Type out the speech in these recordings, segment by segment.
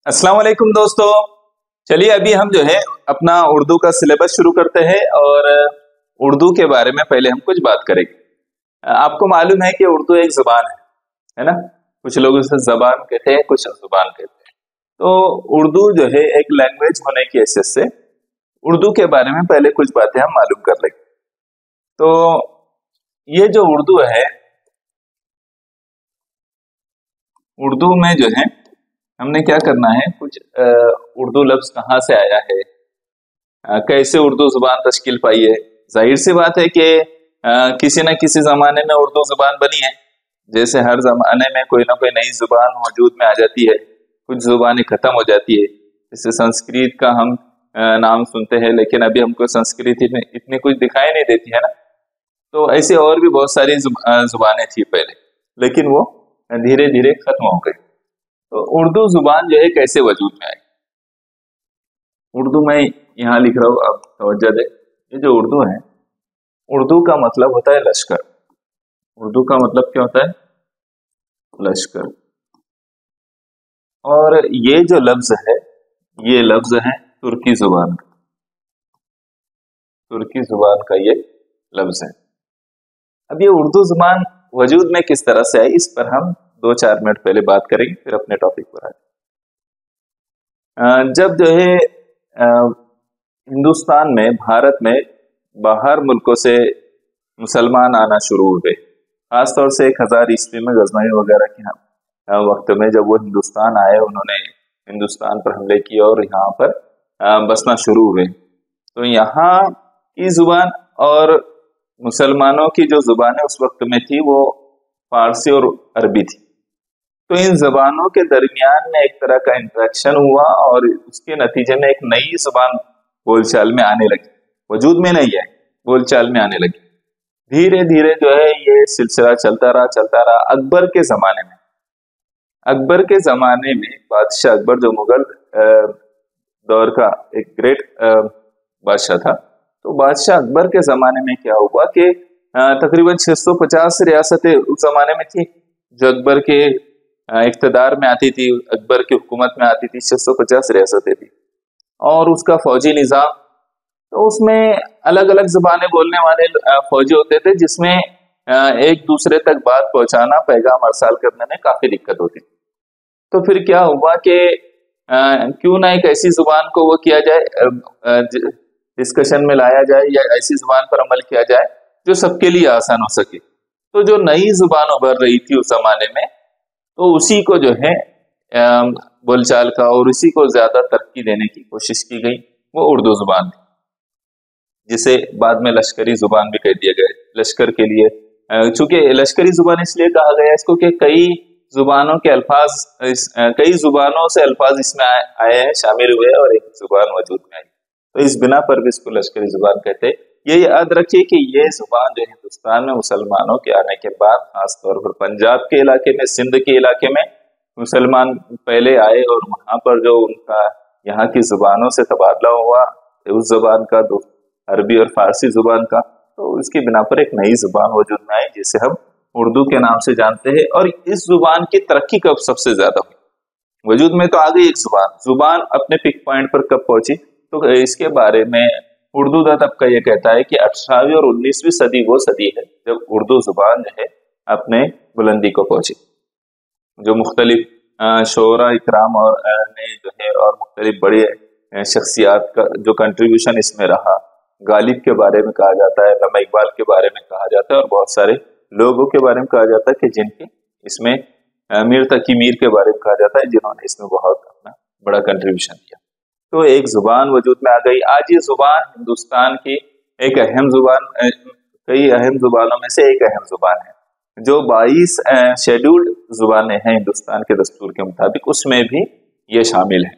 अस्सलाम वालेकुम दोस्तों। चलिए अभी हम जो है अपना उर्दू का सिलेबस शुरू करते हैं और उर्दू के बारे में पहले हम कुछ बात करेंगे। आपको मालूम है कि उर्दू एक जुबान है ना। कुछ लोग उसे जबान कहते हैं, कुछ जुबान कहते हैं। तो उर्दू जो है एक लैंग्वेज होने की हैसियत से उर्दू के बारे में पहले कुछ बातें हम मालूम कर लेंगे। तो ये जो उर्दू है, उर्दू में जो है हमने क्या करना है, कुछ उर्दू लफ्ज कहाँ से आया है, कैसे उर्दू जुबान तश्कील पाई है। जाहिर सी बात है कि किसी न किसी जमाने में उर्दू जुबान बनी है। जैसे हर जमाने में कोई ना कोई नई जुबान वजूद में आ जाती है, कुछ जुबानें खत्म हो जाती है। जैसे संस्कृत का हम नाम सुनते हैं, लेकिन अभी हमको संस्कृत इतनी कुछ दिखाई नहीं देती है ना। तो ऐसे और भी बहुत सारी जुबानें थी पहले, लेकिन वो धीरे धीरे खत्म हो गई। तो उर्दू जुबान जो है कैसे वजूद में आई, उर्दू में यहाँ लिख रहा हूँ, अब तवज्जो दे। ये जो उर्दू है, उर्दू का मतलब होता है लश्कर। उर्दू का मतलब क्या होता है? लश्कर। और ये जो लफ्ज है, ये लफ्ज है तुर्की जुबान का। तुर्की जुबान का ये लफ्ज है। अब ये उर्दू जुबान वजूद में किस तरह से आई, इस पर हम 2-4 मिनट पहले बात करेंगे, फिर अपने टॉपिक पर आए। जब जो है हिंदुस्तान में, भारत में बाहर मुल्कों से मुसलमान आना शुरू हो गए, खासतौर से 1000 ईस्वी में गजनवी वगैरह के वक्त में जब वो हिंदुस्तान आए, उन्होंने हिंदुस्तान पर हमले किए और यहाँ पर बसना शुरू हुए। तो यहाँ की जुबान और मुसलमानों की जो जुबानें उस वक्त में थी वो फारसी और अरबी थी। तो इन जबानों के दरमियान में एक तरह का इंटरेक्शन हुआ और उसके नतीजे में एक नई जुबान बोलचाल में आने लगी। वजूद में नहीं है, बोलचाल में आने लगी। धीरे धीरे जो है ये सिलसिला चलता रहा। अकबर के जमाने में बादशाह अकबर, जो मुगल दौर का एक ग्रेट बादशाह था, तो बादशाह अकबर के जमाने में क्या हुआ कि तकरीबन 650 रियासतें उस जमाने में थी जो अकबर के इख्तिदार में आती थी, अकबर की हुकूमत में आती थी। 650 रियासतें थी और उसका फौजी निज़ाम, तो उसमें अलग अलग जुबानें बोलने वाले फौजी होते थे, जिसमें एक दूसरे तक बात पहुंचाना, पैगाम अरसाल करने में काफी दिक्कत होती। तो फिर क्या हुआ कि क्यों ना एक ऐसी जुबान को वो किया जाए, डिस्कशन में लाया जाए, या ऐसी जुबान पर अमल किया जाए जो सबके लिए आसान हो सके। तो जो नई जुबान उभर रही थी उस जमाने में, तो उसी को जो है बोलचाल का और उसी को ज्यादा तरक्की देने की कोशिश की गई, वो उर्दू जुबान थी, जिसे बाद में लश्करी जुबान भी कह दिया गया। लश्कर के लिए, चूंकि लश्करी जुबान इसलिए कहा गया इसको कि कई जुबानों के अल्फाज, कई जुबानों से अल्फाज इसमें आए हैं, शामिल हुए और एक जुबान वजूद में आई। तो इस बिना पर भी इसको लश्करी जुबान कहते हैं। ये याद रखिए कि ये जुबान जो हिंदुस्तान में मुसलमानों के आने के बाद, खासतौर पर पंजाब के इलाके में, सिंध के इलाके में मुसलमान पहले आए और वहां पर जो उनका यहाँ की जुबानों से तबादला हुआ, उस जुबान का, अरबी और फारसी जुबान का, तो इसकी बिना पर एक नई जुबान वजूद में आई जिसे हम उर्दू के नाम से जानते हैं। और इस जुबान की तरक्की कब सबसे ज्यादा हुई? वजूद में तो आ गई एक जुबान अपने पिक पॉइंट पर कब पहुंची? तो इसके बारे में उर्दू दा तबका ये कहता है कि 18वीं और 19वीं सदी वो सदी है जब उर्दू जुबान जो है अपने बुलंदी को पहुंची। जो मुख्तलिफ शोरा इकराम और ने जो है और मुख्तलिफ बड़े शख्सियात का जो कंट्रीब्यूशन इसमें रहा, गालिब के बारे में कहा जाता है, अल्लामा इकबाल के बारे में कहा जाता है और बहुत सारे लोगों के बारे में कहा जाता है कि जिनके इसमें मीर तकी मीर के बारे में कहा जाता है, जिन्होंने इसमें बहुत अपना बड़ा कंट्रीब्यूशन दिया। तो एक जुबान वजूद में आ गई। आज ये जुबान हिंदुस्तान की एक अहम जुबान, कई अहम जुबानों में से एक अहम जुबान है। जो 22 शेड्यूल्ड जुबानें हैं हिंदुस्तान के दस्तूर के मुताबिक, उसमें भी ये शामिल है।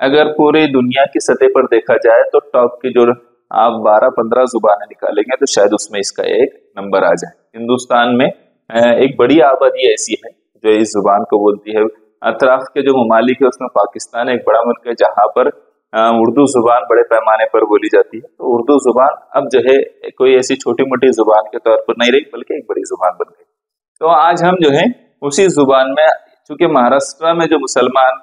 अगर पूरी दुनिया की सतह पर देखा जाए तो टॉप की जो आप 12-15 जुबानें निकालेंगे तो शायद उसमें इसका एक नंबर आ जाए। हिंदुस्तान में एक बड़ी आबादी ऐसी है जो इस जुबान को बोलती है। अतराफ के जो ममालिक है उसमें पाकिस्तान एक बड़ा मुल्क है जहाँ पर उर्दू जुबान बड़े पैमाने पर बोली जाती है। तो उर्दू जुबान अब जो है कोई ऐसी छोटी मोटी जुबान के तौर पर नहीं रही, बल्कि एक बड़ी जुबान बन गई। तो आज हम जो है उसी जुबान में, चूंकि महाराष्ट्र में जो मुसलमान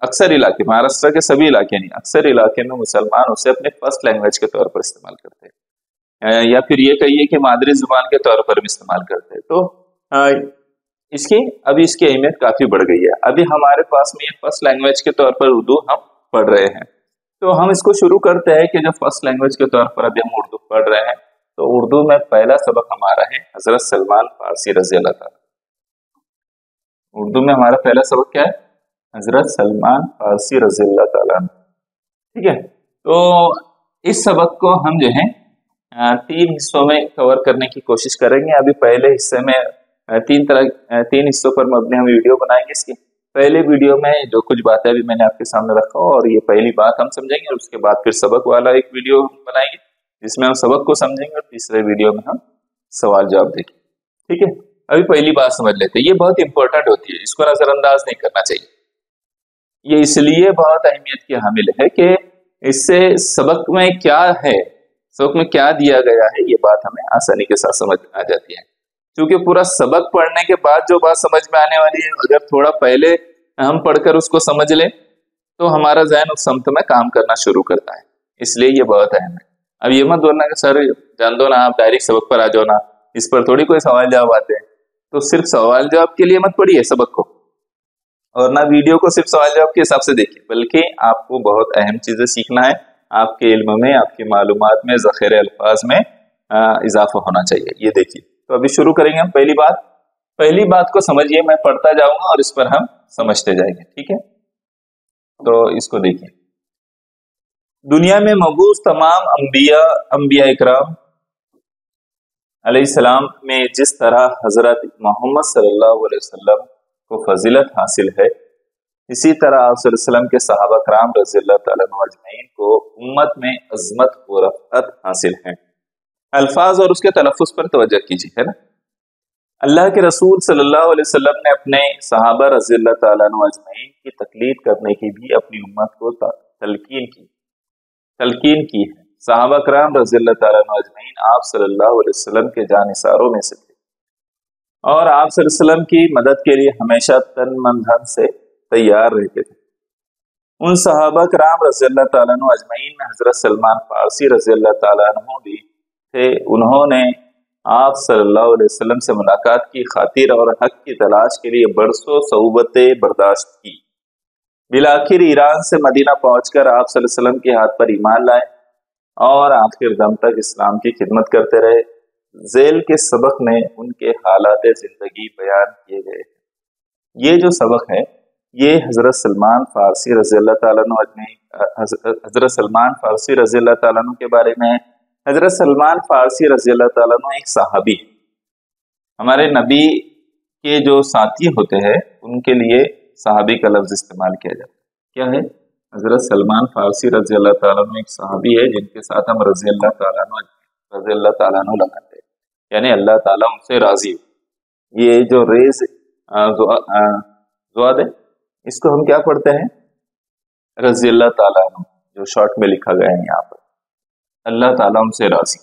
अक्सर इलाके, महाराष्ट्र के सभी इलाके नहीं, अक्सर इलाके में मुसलमान उसे अपने फर्स्ट लैंग्वेज के तौर पर इस्तेमाल करते हैं, या फिर ये कहिए कि मादरी जुबान के तौर पर भी इस्तेमाल करते हैं। तो अभी इसकी अहमियत काफी बढ़ गई है। अभी हमारे पास में ये फर्स्ट लैंग्वेज के तौर पर उर्दू हम पढ़ रहे हैं। तो हम इसको शुरू करते हैं कि जो फर्स्ट लैंग्वेज के तौर पर अभी हम उर्दू पढ़ रहे हैं, तो उर्दू में पहला सबक हमारा है हजरत सलमान फारसी रजी अल्लाह ताला। उर्दू में हमारा पहला सबक क्या है? हजरत सलमान फारसी रजी अल्लाह ताला। ठीक है, तो इस सबक को हम जो है 3 हिस्सों में कवर करने की कोशिश करेंगे। अभी पहले हिस्से में 3 हिस्सों पर मबनी हम वीडियो बनाएंगे। इसकी पहले वीडियो में जो कुछ बातें अभी मैंने आपके सामने रखा और ये पहली बात हम समझेंगे, और उसके बाद फिर सबक वाला एक वीडियो बनाएंगे जिसमें हम सबक को समझेंगे, और तीसरे वीडियो में हम सवाल जवाब देखेंगे। ठीक है, अभी पहली बात समझ लेते हैं, ये बहुत इंपॉर्टेंट होती है, इसको नजरअंदाज नहीं करना चाहिए। ये इसलिए बहुत अहमियत की हामिल है कि इससे सबक में क्या है, सबक में क्या दिया गया है, ये बात हमें आसानी के साथ समझ आ जाती है। क्योंकि पूरा सबक पढ़ने के बाद जो बात समझ में आने वाली है, अगर थोड़ा पहले हम पढ़कर उसको समझ लें तो हमारा ज़हन उस समत में काम करना शुरू करता है। इसलिए ये बहुत अहम है। अब ये मत बोलना कि सर जान दो ना, आप डायरेक्ट सबक पर आ जाओ ना, इस पर थोड़ी कोई सवाल जवाब आते हैं। तो सिर्फ सवाल जवाब के लिए मत पढ़िए सबक को, और ना वीडियो को सिर्फ सवाल जवाब के हिसाब से देखिए, बल्कि आपको बहुत अहम चीजें सीखना है। आपके इल्म में, आपकी मालूमात में, ज़ख़ीरे अल्फाज में इजाफा होना चाहिए। ये देखिए, तो अभी शुरू करेंगे हम। पहली बात को समझिए, मैं पढ़ता जाऊंगा और इस पर हम समझते जाएंगे। ठीक है, तो इसको देखिए। दुनिया में मबूस तमाम अंबिया इकराम अलैहिस्सलाम में जिस तरह हजरत मोहम्मद सल्लल्लाहु अलैहि वसल्लम को फजीलत हासिल है, इसी तरह आप सल्लल्लाहु अलैहि वसल्लम के सहाबा कराम रज़ियल्लाहु तआला अन्हुम अजमईन को उम्मत में अज़मत व रफ़अत हासिल है। अल्फाज और उसके तलफ़्फ़ुज़ पर तवज्जो कीजिए, है ना। अल्लाह के रसूल सल्लल्लाहु अलैहि वसल्लम ने अपने सहाबा रज़ियल्लाहु तआला अन्हुम अजमईन की तक़लीद करने की भी अपनी उम्मत को तलकीन की है। सहाबा कराम रज़ियल्लाहु तआला अन्हुम अजमईन आप सल्लल्लाहु अलैहि वसल्लम के जानिसारों में से थे और आप सल्लल्लाहु अलैहि वसल्लम की मदद के लिए हमेशा तन मन धन से तैयार रहते थे। उन सहाबा कराम रज़ियल्लाहु तआला अन्हुम अजमईन में हजरत सलमान फारसी रज़ियल्लाहु तआला अन्हु भी थे। उन्होंने आप सल्लल्लाहु अलैहि वसल्लम से मुलाकात की खातिर और हक की तलाश के लिए बरसों सऊबतें बर्दाश्त की। बिलाखिर ईरान से मदीना पहुंचकर आप सल्लल्लाहु अलैहि वसल्लम के हाथ पर ईमान लाए और आखिर दम तक इस्लाम की खिदमत करते रहे। ज़ेल के सबक में उनके हालात ज़िंदगी बयान किए गए। ये जो सबक है ये हजरत सलमान फारसी रज़ियल्लाहु तआला अन्हु हजरत सलमान फारसी रज़ियल्लाहु तआला अन्हु के बारे में है। हजरत सलमान फारसी रज़ियल्लाहु तआला अन्हु एक सहाबी है। हमारे नबी के जो साथी होते हैं उनके लिए सहाबी का लफ्ज इस्तेमाल किया जाता है। क्या है? हजरत सलमान फारसी रज़ियल्लाहु तआला अन्हु एक सहाबी है जिनके साथ हम रज़ियल्लाहु तआला अन्हु लगाते हैं, यानी अल्लाह ताला उनसे राजी हो। ये जो रेज ज़ुआद है इसको हम क्या पढ़ते हैं? रज़ियल्लाहु तआला अन्हु, जो शॉर्ट में लिखा गया है यहाँ पर, अल्लाह ताला उनसे राजी।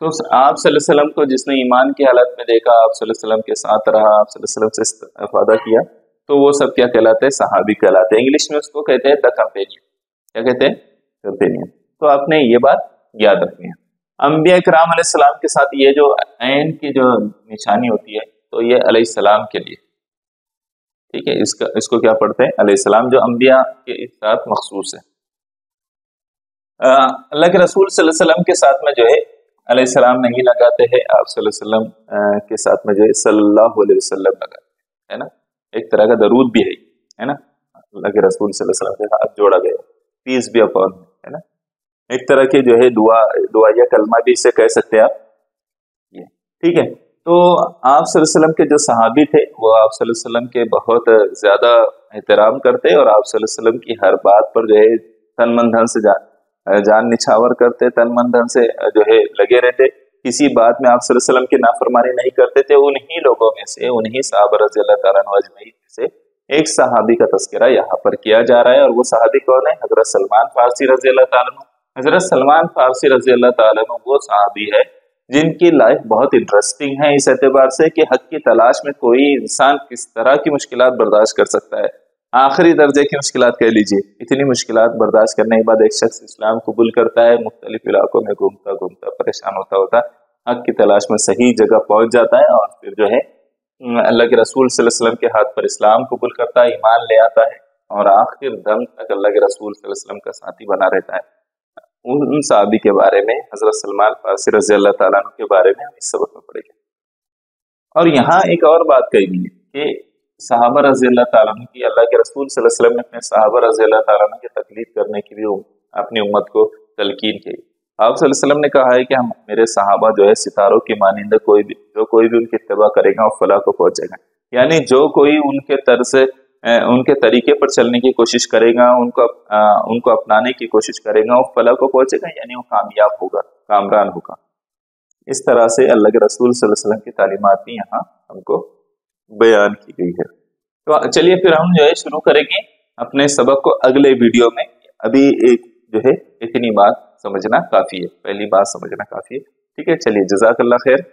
तो आप सल्लल्लाहु अलैहि वसल्लम को जिसने ईमान की हालत में देखा, आप सल्लल्लाहु अलैहि वसल्लम के साथ रहा, आप सल्लल्लाहु अलैहि वसल्लम से इस्तिफादा किया, तो वो सब क्या कहलाते हैं? सहाबी कहलाते हैं। इंग्लिश में उसको कहते हैं द कंपेनियन। क्या कहते हैं? कंपेनियन। तो आपने ये बात याद रखनी है। अंबिया किराम अलैहिस्सलाम के साथ ये जो ऐन की जो निशानी होती है, तो ये अलैहिस्सलाम के लिए, ठीक है, इसको क्या पढ़ते हैं? अलैहिस्सलाम, जो अंबिया के साथ मखसूस है। अल्लाह के रसूल सल्लल्लाहु अलैहि वसल्लम के साथ में जो है अलैहिस्सलाम नहीं लगाते हैं, आप सल्लल्लाहु अलैहि वसल्लम के साथ में जो है सल्लल्लाहु अलैहि वसल्लम लगाते हैं, है ना। एक तरह का दरूद भी है ना। अल्लाह के रसूल सल्लल्लाहु अलैहि वसल्लम के हाथ जोड़ा गया, पीस भी अपॉन, है ना। एक तरह के जो है दुआ या कलमा भी इसे कह सकते हैं आप, ये ठीक है। तो आप सल्लल्लाहु अलैहि वसल्लम के जो सहाबी थे वो आप सल्लल्लाहु अलैहि वसल्लम के बहुत ज्यादा एहतराम करते और आप सल्लल्लाहु अलैहि वसल्लम की हर बात पर जो है तन मन धन से जान निछावर करते, तन मन धन से जो है लगे रहते। किसी बात में आप सल्लल्लाहु अलैहि वसल्लम की नाफरमानी नहीं करते थे। उन्हीं लोगों में से, उन्हीं सहाबा रज़ियल्लाहु तआला अन्हुम अजमईन में से एक सहाबी का तज़किरा यहाँ पर किया जा रहा है, और वो सहाबी कौन है? हजरत सलमान फारसी रज़ियल्लाहु तआला अन्हु। हजरत सलमान फारसी रज़ियल्लाहु तआला अन्हु वो सहाबी है जिनकी लाइफ बहुत इंटरेस्टिंग है इस एतबार से कि हक की तलाश में कोई इंसान किस तरह की मुश्किलात बर्दाश्त कर सकता है, आखिरी दर्जे की मुश्किलात कह लीजिए। इतनी मुश्किलात बर्दाश्त करने के बाद एक शख्स इस्लाम कबूल करता है, मुख्तलिफ इलाकों में घूमता घूमता परेशान होता होता हक की तलाश में सही जगह पहुंच जाता है और फिर जो है अल्लाह के रसूल सल्लल्लाहु अलैहि वसल्लम के हाथ पर इस्लाम कबूल करता है, ईमान ले आता है और आखिर दम तक अल्लाह के रसूल सल्लल्लाहु अलैहि वसल्लम का साथी बना रहता है। उन सहाबी के बारे में, हजरत सलमान फारसी रज़ी अल्लाह ताला अन्हु के बारे में हम इस सबक में पढ़ेंगे। और यहाँ एक और बात कही गई है कि सहाबा रज़ी अल्लाह ताला अन्हु की, अल्लाह के रसूल सल्लल्लाहु अलैहि वसल्लम ने अपने सहाबा रज़ी अल्लाह ताला अन्हु की तकलीफ करने की भी अपनी उम्मत को तलकीन की। आप सल्लल्लाहु अलैहि वसल्लम ने कहा है कि हम मेरे सहाबा जो है सितारों की मानिंद कोई भी उनकी इत्तिबा करेगा और फलाह को पहुंचेगा। यानी जो कोई उनके तर्ज से उनके तरीके पर चलने की कोशिश करेगा, उनको अपनाने की कोशिश करेगा, वो फलाह को पहुंचेगा, यानी वो कामयाब होगा, कामरान होगा। इस तरह से अल्लाह के रसूल सल्लल्लाहु अलैहि वसल्लम की तालीमात भी यहाँ हमको बयान की गई है। तो चलिए फिर हम जो है शुरू करेंगे अपने सबक को अगले वीडियो में। अभी एक जो है इतनी बात समझना काफी है, पहली बात समझना काफी है। ठीक है, चलिए, जज़ाकल्लाह खैर।